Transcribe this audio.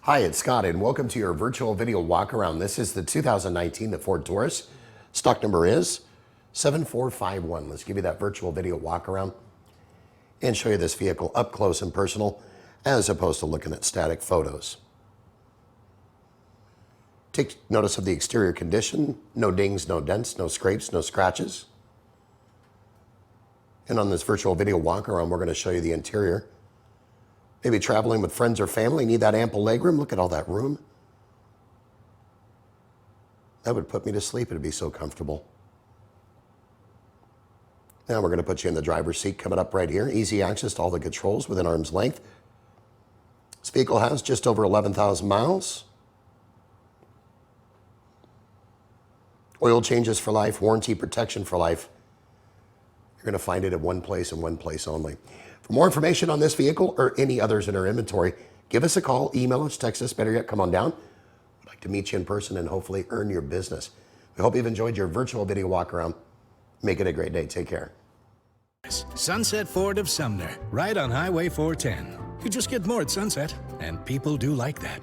Hi, it's Scott, and welcome to your virtual video walk around. This is the 2019 Ford Taurus. Stock number is 7451. Let's give you that virtual video walk around and show you this vehicle up close and personal as opposed to looking at static photos. Take notice of the exterior condition. No dings, no dents, no scrapes, no scratches. And on this virtual video walk around, we're going to show you the interior. Maybe traveling with friends or family, need that ample legroom. Look at all that room. That would put me to sleep. It'd be so comfortable. Now we're going to put you in the driver's seat coming up right here. Easy access to all the controls within arm's length. This vehicle has just over 11,000 miles. Oil changes for life, warranty protection for life. You're going to find it at one place and one place only. For more information on this vehicle or any others in our inventory, give us a call, email us, text us, better yet, come on down. We'd like to meet you in person and hopefully earn your business. We hope you've enjoyed your virtual video walk around. Make it a great day. Take care. Sunset Ford of Sumner, right on Highway 410. You just get more at Sunset, and people do like that.